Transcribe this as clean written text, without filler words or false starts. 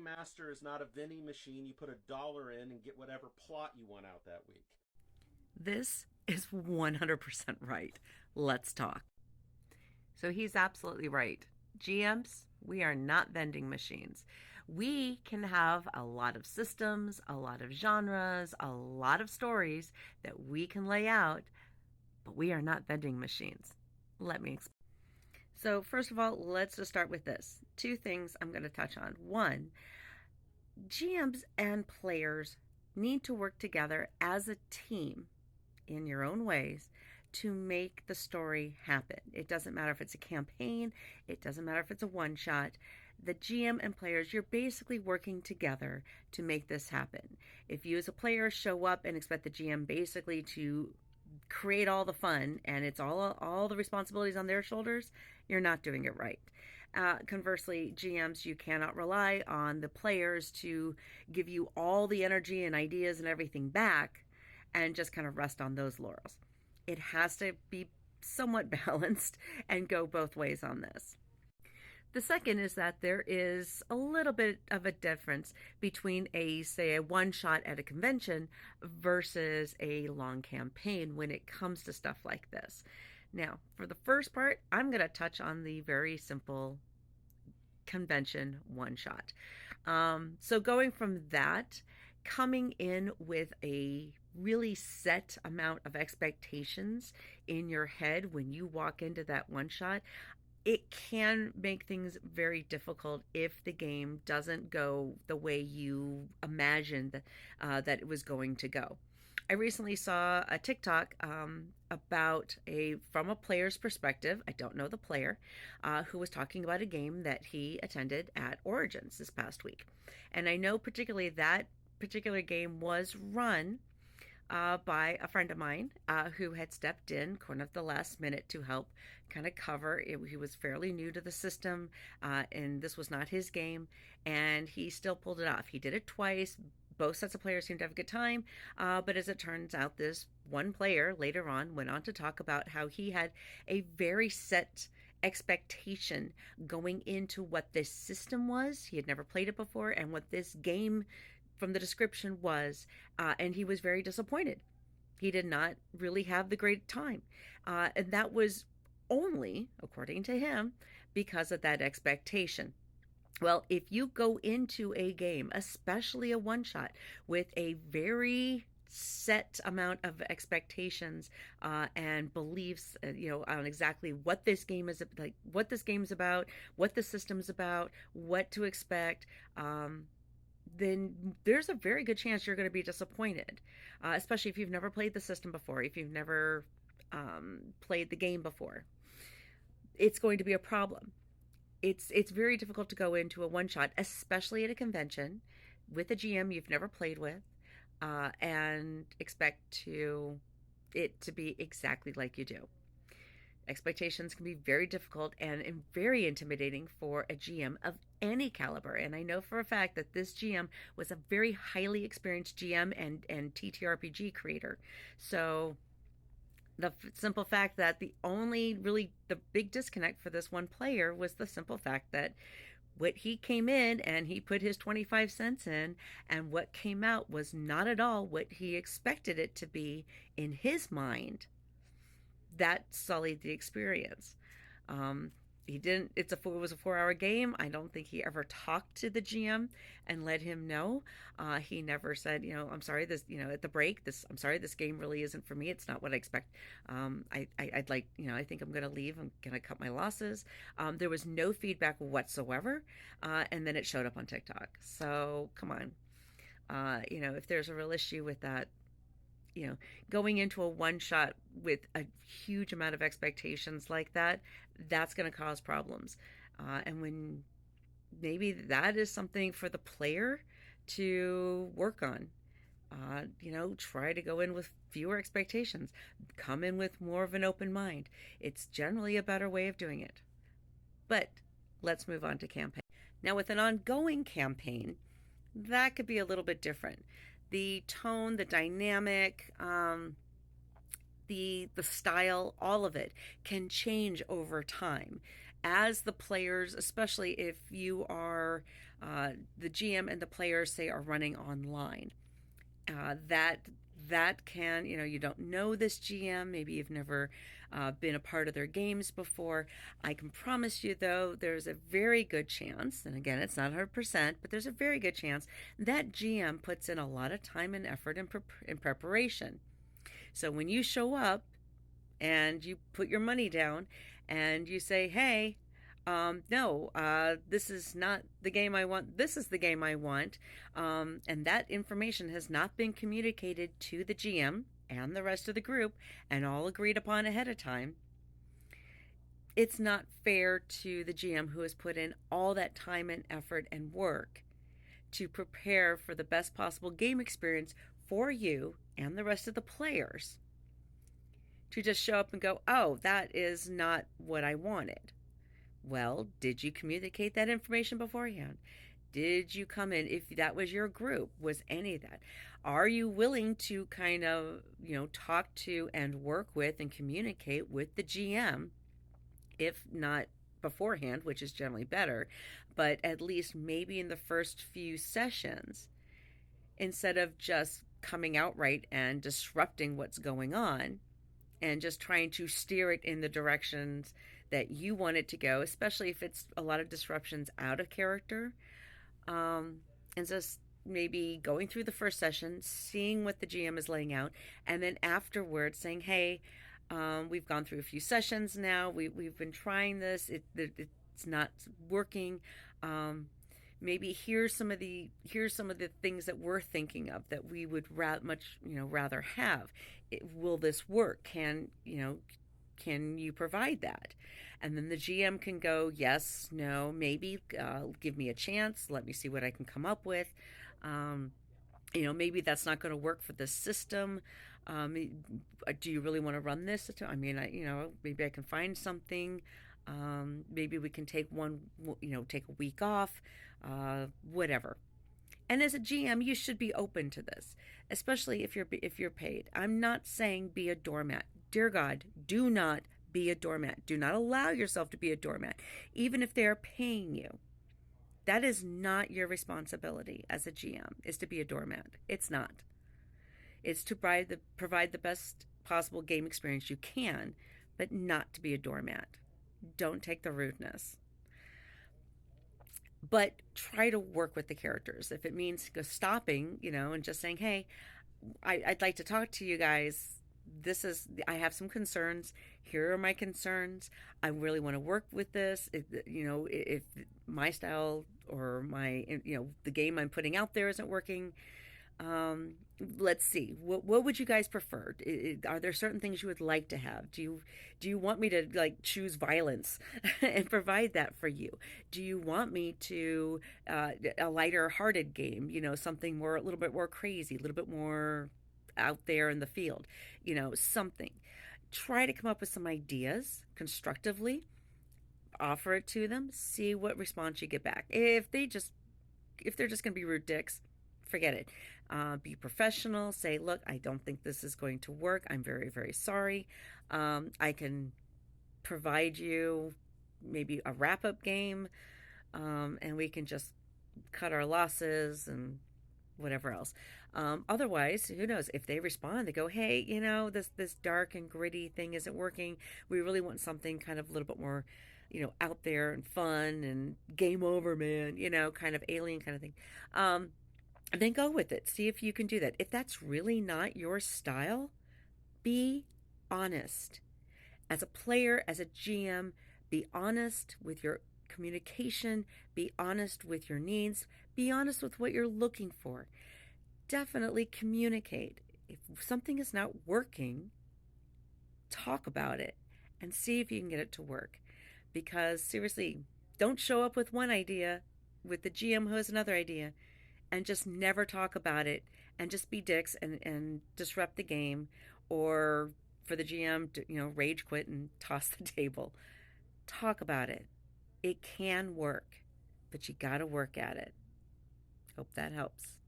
game master is not a vending machine. You put $1 in and get whatever plot you want out that week. This is 100% right. Let's talk. So he's absolutely right. GMs, we are not vending machines. We can have a lot of systems, a lot of genres, a lot of stories that we can lay out, but we are not vending machines. Let me explain. So, first of all, let's just start with this. Two things I'm going to touch on. One, GMs and players need to work together as a team in your own ways to make the story happen. It doesn't matter if it's a campaign, it doesn't matter if it's a one shot. The GM and players, you're basically working together to make this happen. If you as a player show up and expect the GM basically to create all the fun and it's all the responsibilities on their shoulders, you're not doing it right. Conversely, GMs, you cannot rely on the players to give you all the energy and ideas and everything back and just kind of rest on those laurels. It has to be somewhat balanced and go both ways on this. The second is that there is a little bit of a difference between say, a one shot at a convention versus a long campaign when it comes to stuff like this. Now, for the first part, I'm going to touch on the very simple convention one shot. So going from that, coming in with a really set amount of expectations in your head when you walk into that one shot, it can make things very difficult if the game doesn't go the way you imagined that it was going to go. I recently saw a TikTok about from a player's perspective. I don't know the player, who was talking about a game that he attended at Origins this past week. And I know particularly that particular game was run by a friend of mine who had stepped in kind of the last minute to help kind of cover it. He was fairly new to the system, and this was not his game, and he still pulled it off. He did it twice. Both sets of players seemed to have a good time, but as it turns out, this one player later on went on to talk about how he had a very set expectation going into what this system was. He had never played it before, and what this game from the description was, and he was very disappointed. He did not really have the great time, and that was only, according to him, because of that expectation. Well, if you go into a game, especially a one shot, with a very set amount of expectations and beliefs, on exactly what this game is like, what this game is about, what the system's about, what to expect, then there's a very good chance you're going to be disappointed, especially if you've never played the system before, if you've never played the game before. It's going to be a problem. It's very difficult to go into a one-shot, especially at a convention, with a GM you've never played with, and expect it to be exactly like you do. Expectations can be very difficult and very intimidating for a GM of any caliber. And I know for a fact that this GM was a very highly experienced GM and TTRPG creator. So the simple fact that the big disconnect for this one player was the simple fact that what he came in and he put his 25 cents in, and what came out was not at all what he expected it to be in his mind. That sullied the experience. He didn't. It was a 4-hour game. I don't think he ever talked to the GM and let him know. He never said, I'm sorry. At the break, I'm sorry. This game really isn't for me. It's not what I expect. I'd like, I think I'm going to leave. I'm going to cut my losses. There was no feedback whatsoever, and then it showed up on TikTok. So come on, if there's a real issue with that, going into a one shot with a huge amount of expectations like that, that's going to cause problems. And when maybe that is something for the player to work on, try to go in with fewer expectations, come in with more of an open mind. It's generally a better way of doing it. But let's move on to campaign. Now, with an ongoing campaign, that could be a little bit different. The tone, the dynamic, the style, all of it can change over time as the players, especially if you are the GM and the players say are running online. That can, you don't know this GM, maybe you've never been a part of their games before. I can promise you, though, there's a very good chance, and again, it's not 100%, but there's a very good chance that GM puts in a lot of time and effort in preparation. So when you show up and you put your money down and you say, hey, no, this is not the game I want. This is the game I want. And that information has not been communicated to the GM and the rest of the group and all agreed upon ahead of time. It's not fair to the GM who has put in all that time and effort and work to prepare for the best possible game experience for you and the rest of the players to just show up and go, oh, that is not what I wanted. Well, did you communicate that information beforehand? Did you come in, if that was your group, was any of that? Are you willing to kind of, talk to and work with and communicate with the GM, if not beforehand, which is generally better, but at least maybe in the first few sessions, instead of just coming outright and disrupting what's going on and just trying to steer it in the directions that you want it to go, especially if it's a lot of disruptions out of character. And just maybe going through the first session, seeing what the GM is laying out, and then afterwards saying, hey, we've gone through a few sessions now. We've been trying this. It's not working. Maybe here's some of the things that we're thinking of that we would rather have. Will this work? Can you provide that? And then the GM can go, yes, no, maybe, give me a chance. Let me see what I can come up with. Maybe that's not going to work for this system. Do you really want to run this? I mean, maybe I can find something. Maybe we can take take a week off, whatever. And as a GM, you should be open to this, especially if you're paid. I'm not saying be a doormat. Dear God, do not be a doormat. Do not allow yourself to be a doormat, even if they are paying you. That is not your responsibility as a GM, is to be a doormat. It's not. It's to provide the best possible game experience you can, but not to be a doormat. Don't take the rudeness. But try to work with the characters. If it means stopping, and just saying, hey, I'd like to talk to you guys. I have some concerns. Here are my concerns. I really want to work with this. If my style or the game I'm putting out there isn't working, let's see. What would you guys prefer? Are there certain things you would like to have? Do you want me to choose violence and provide that for you? Do you want me to a lighter hearted game? Something a little bit more crazy, a little bit more out there in the field, something. Try to come up with some ideas constructively, offer it to them, see what response you get back. If they're just going to be rude dicks, forget it. Be professional. Say, look, I don't think this is going to work. I'm very, very sorry. I can provide you maybe a wrap-up game, and we can just cut our losses and whatever else. Otherwise, who knows? If they respond, they go, hey, this dark and gritty thing isn't working. We really want something kind of a little bit more, out there and fun and game over, man, kind of alien kind of thing. And then go with it. See if you can do that. If that's really not your style, be honest. As a player, as a GM, be honest with your communication, be honest with your needs, be honest with what you're looking for. Definitely communicate. If something is not working, talk about it and see if you can get it to work. Because seriously, don't show up with one idea with the GM who has another idea and just never talk about it and just be dicks and disrupt the game, or for the GM to, rage quit and toss the table. Talk about it. It can work, but you got to work at it. Hope that helps.